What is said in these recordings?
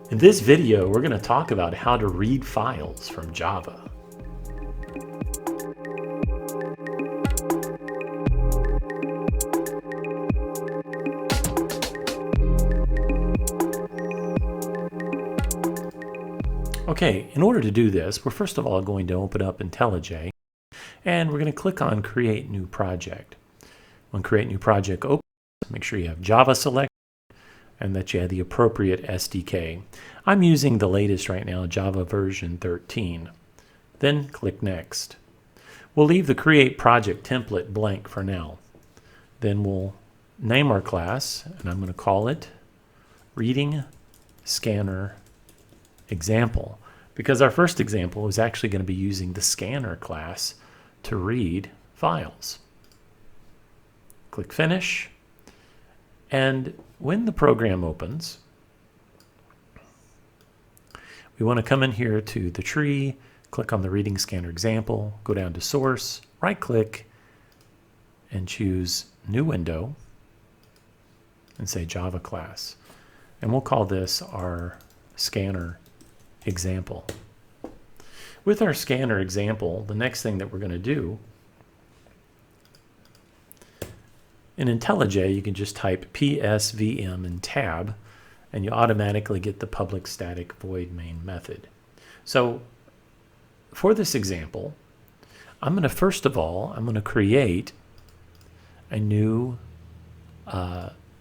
In this video, we're going to talk about how to read files from Java. Okay, in order to do this, we're first of all going to open up IntelliJ, and we're going to click on Create New Project. When Create New Project opens, make sure you have Java selected and that you have the appropriate SDK. I'm using the latest right now, Java version 13. Then click Next. We'll leave the Create Project template blank for now. Then we'll name our class, and I'm going to call it Reading Scanner Example, because our first example is actually going to be using the scanner class to read files. Click Finish, and when the program opens, we want to come in here to the tree, click on the Reading Scanner Example, go down to Source, right-click, and choose New Window, and say Java Class. And we'll call this our Scanner Example. With our Scanner Example, the next thing that we're going to do, in IntelliJ, you can just type PSVM and tab, and you automatically get the public static void main method. So for this example, I'm going to first of all, I'm going to create a new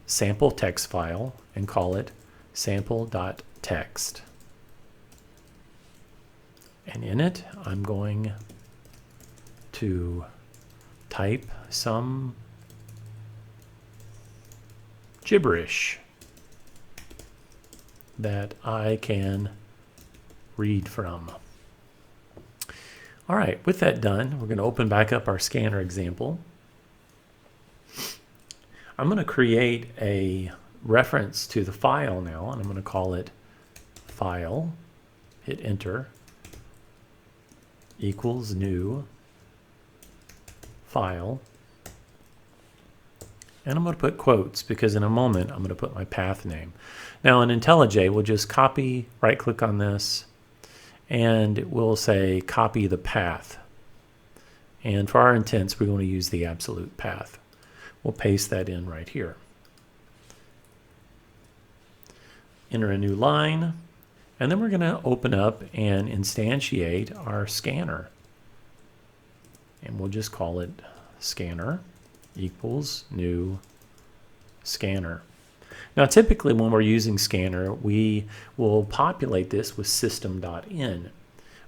sample text file and call it sample.txt. And in it, I'm going to type some gibberish that I can read from. All right, with that done, we're going to open back up our scanner example. I'm going to create a reference to the file now, and I'm going to call it file, hit enter, equals new file. And I'm going to put quotes because in a moment I'm going to put my path name. Now in IntelliJ, we'll just copy, right click on this, and we'll say copy the path. And for our intents, we're going to use the absolute path. We'll paste that in right here. Enter a new line, and then we're going to open up and instantiate our scanner. And we'll just call it scanner equals new scanner. Now typically when we're using scanner, we will populate this with system.in,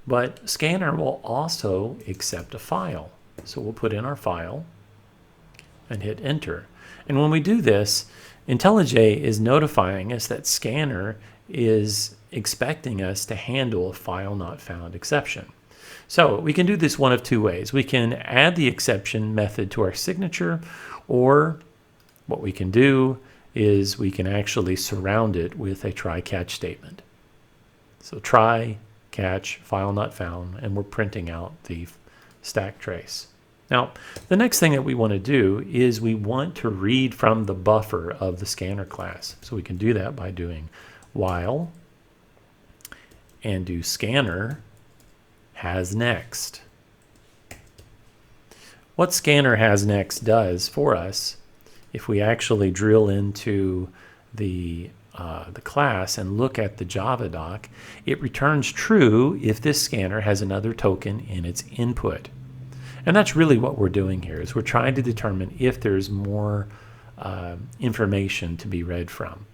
but scanner will also accept a file. So we'll put in our file and hit enter. And when we do this, IntelliJ is notifying us that scanner is expecting us to handle a file not found exception. So we can do this one of two ways. We can add the exception method to our signature, or what we can do is we can actually surround it with a try catch statement. So try catch file not found, and we're printing out the stack trace. Now the next thing that we want to do is we want to read from the buffer of the scanner class. So we can do that by doing while and do scanner has next. What scanner has next does for us, if we actually drill into the class and look at the Java doc, it returns true if this scanner has another token in its input. And that's really what we're doing here, is we're trying to determine if there's more information to be read from.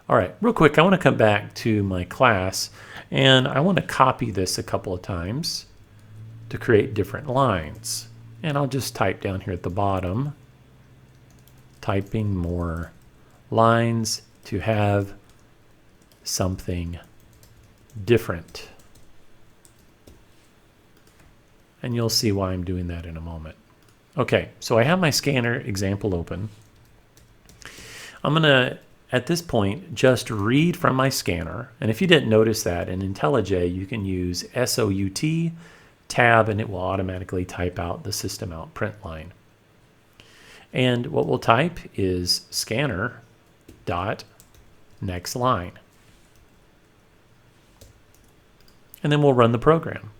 All right, real quick, I want to come back to my class, and I want to copy this a couple of times to create different lines. And I'll just type down here at the bottom, typing more lines to have something different. And you'll see why I'm doing that in a moment. Okay, so I have my scanner example open. I'm going to, at this point, just read from my scanner. And if you didn't notice that, in IntelliJ, you can use SOUT, tab, and it will automatically type out the system out print line. And what we'll type is scanner dot next line. and then we'll run the program.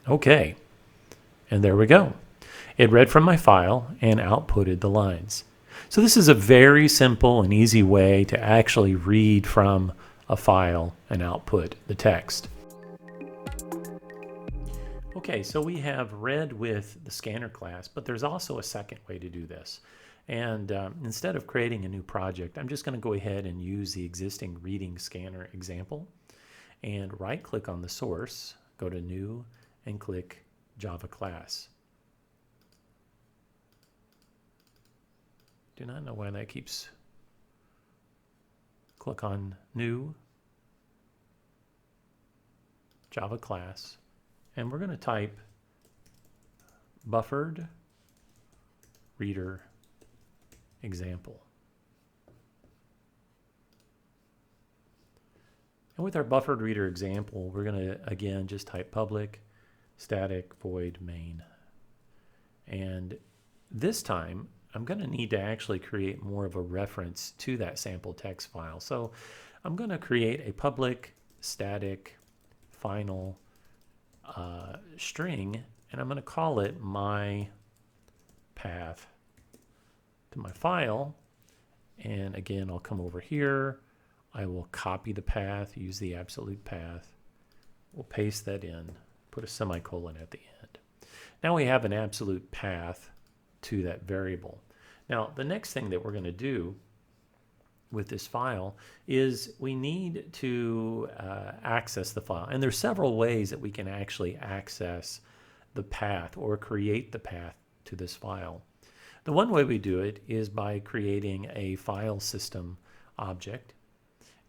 Okay, and there we go. It read from my file and outputted the lines. So this is a very simple and easy way to actually read from a file and output the text. Okay, so we have read with the scanner class, but there's also a second way to do this. And instead of creating a new project, I'm just going to go ahead and use the existing reading scanner example and right-click on the source, go to New, and click Java Class. Do not know why that keeps. Click on New, Java Class, and we're going to type Bufferedreader Example. And with our Bufferedreader example, we're going to, again, just type public static void main. And this time, I'm going to need to actually create more of a reference to that sample text file. So I'm going to create a public static final string, and I'm going to call it my path to my file. And again, I'll come over here. I will copy the path, use the absolute path. We'll paste that in, put a semicolon at the end. Now we have an absolute path to that variable. Now, the next thing that we're going to do with this file is we need to access the file. And there's several ways that we can actually access the path or create the path to this file. The one way we do it is by creating a file system object,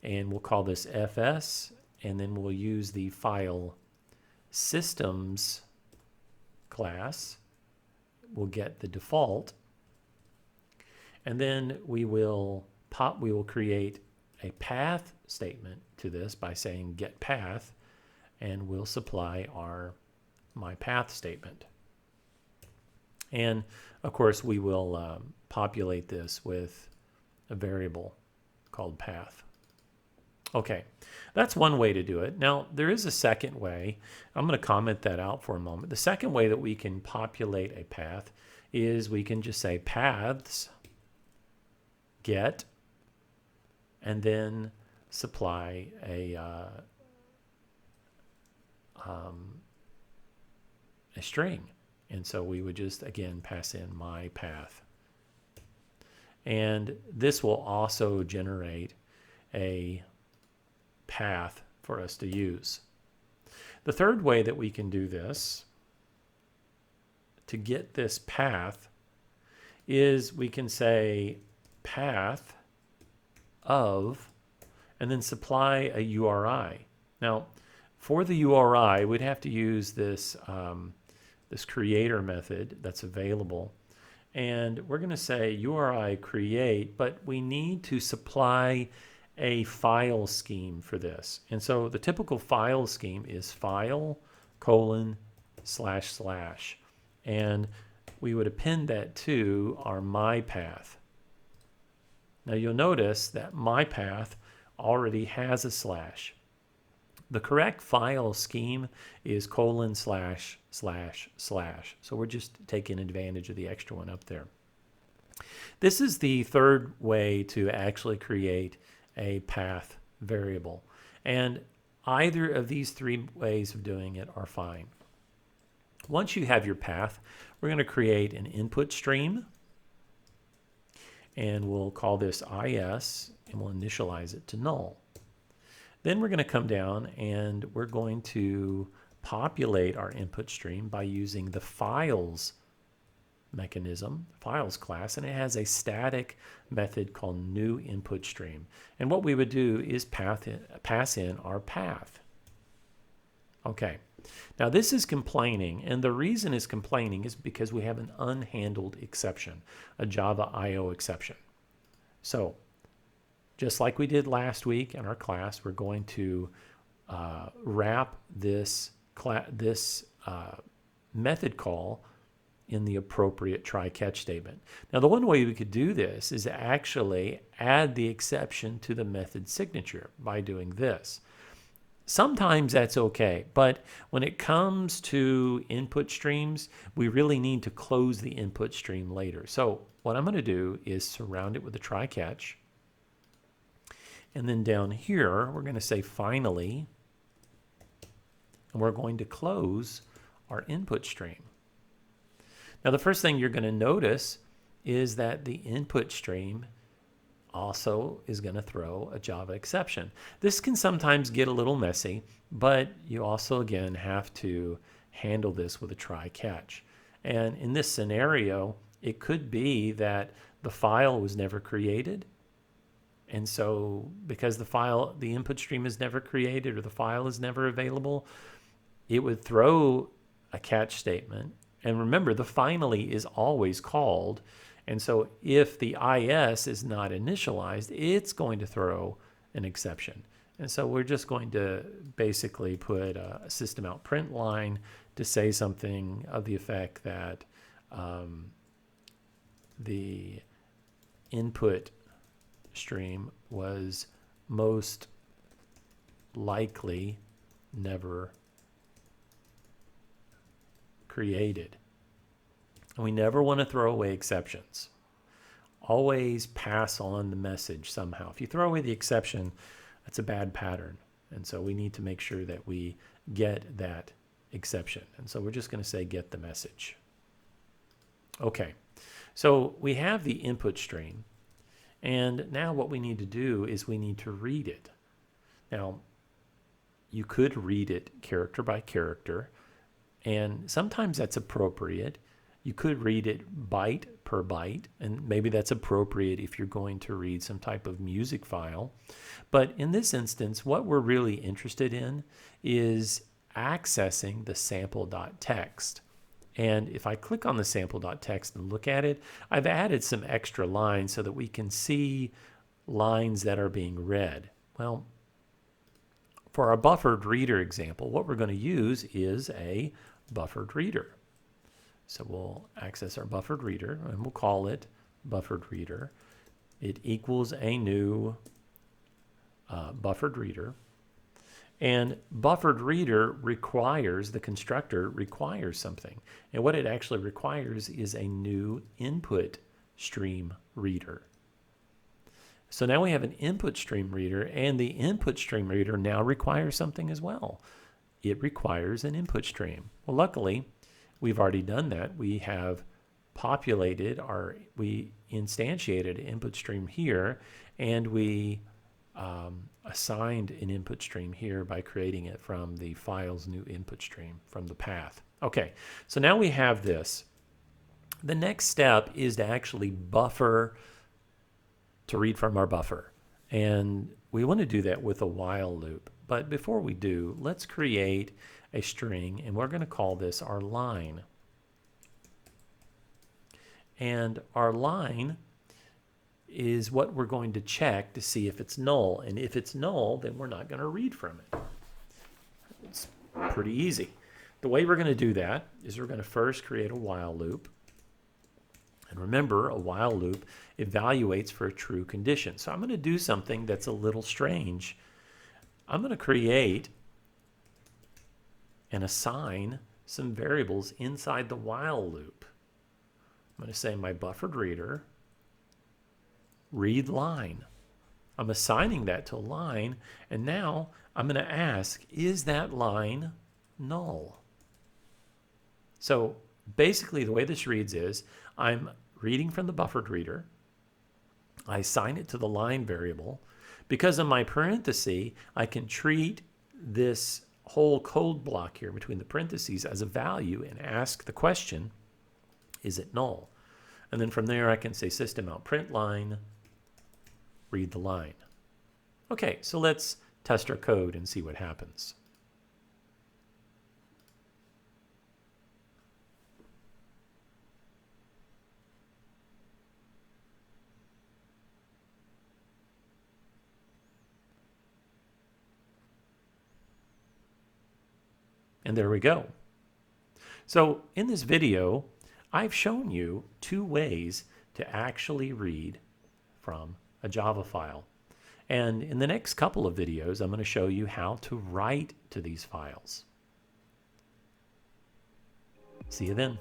and we'll call this FS, and then we'll use the file systems class. We'll get the default, and then we will create a path statement to this by saying get path, and we'll supply our my path statement. And of course, we will populate this with a variable called path. Okay, that's one way to do it. Now, there is a second way. I'm going to comment that out for a moment. The second way that we can populate a path is we can just say paths get, and then supply a string. And so we would just, again, pass in my path. And this will also generate a path for us to use. The third way that we can do this to get this path is we can say path of, and then supply a URI. Now, for the URI, we'd have to use this this creator method that's available, and we're going to say URI create, but we need to supply a file scheme for this. And so the typical file scheme is file : / and we would append that to our my path. Now you'll notice that my path already has a slash. The correct file scheme is : / /. So we're just taking advantage of the extra one up there. This is the third way to actually create a path variable. And either of these three ways of doing it are fine. Once you have your path, we're going to create an input stream. And we'll call this IS, and we'll initialize it to null. Then we're going to come down and we're going to populate our input stream by using the files mechanism, files class, and it has a static method called new input stream. And what we would do is pass in our path. Okay, now this is complaining, and the reason it's complaining is because we have an unhandled exception, a Java IO exception. So just like we did last week in our class, we're going to wrap this method call in the appropriate try-catch statement. Now, the one way we could do this is actually add the exception to the method signature by doing this. Sometimes that's okay, but when it comes to input streams, we really need to close the input stream later. So what I'm going to do is surround it with a try-catch. And then down here, we're going to say finally, and we're going to close our input stream. Now, the first thing you're going to notice is that the input stream also is going to throw a Java exception. This can sometimes get a little messy, but you also, again, have to handle this with a try-catch. And in this scenario, it could be that the file was never created. And so because the input stream is never created or the file is never available, it would throw a catch statement. And remember, the finally is always called. And so if the IS is not initialized, it's going to throw an exception. And so we're just going to basically put a system out print line to say something of the effect that the input stream was most likely never created. We never want to throw away exceptions. Always pass on the message somehow. If you throw away the exception, that's a bad pattern. And so we need to make sure that we get that exception. And so we're just going to say get the message. Okay, so we have the input stream. And now what we need to do is we need to read it. Now, you could read it character by character, and sometimes that's appropriate. You could read it byte per byte, and maybe that's appropriate if you're going to read some type of music file. But in this instance, what we're really interested in is accessing the sample.txt. And if I click on the sample.txt and look at it, I've added some extra lines so that we can see lines that are being read. Well, for our buffered reader example, what we're going to use is a buffered reader. So we'll access our buffered reader and we'll call it buffered reader. It equals a new buffered reader. And buffered reader requires, the constructor requires something. And what it actually requires is a new input stream reader. So now we have an input stream reader, and the input stream reader now requires something as well. It requires an input stream. Well, luckily, we've already done that. We have we instantiated an input stream here, and we assigned an input stream here by creating it from the file's new input stream from the path. Okay, so now we have this. The next step is to actually buffer to read from our buffer. And we want to do that with a while loop. But before we do, let's create a string, and we're going to call this our line. And our line is what we're going to check to see if it's null. And if it's null, then we're not going to read from it. It's pretty easy. The way we're going to do that is we're going to first create a while loop. And remember, a while loop evaluates for a true condition. So I'm going to do something that's a little strange. I'm going to create and assign some variables inside the while loop. I'm going to say my buffered reader read line. I'm assigning that to a line, and now I'm going to ask, is that line null? So basically the way this reads is I'm reading from the buffered reader. I assign it to the line variable. Because of my parenthesis, I can treat this whole code block here between the parentheses as a value and ask the question, is it null? And then from there I can say system out print line, read the line. Okay, so let's test our code and see what happens. And there we go. So in this video, I've shown you two ways to actually read from a Java file. And in the next couple of videos, I'm going to show you how to write to these files. See you then.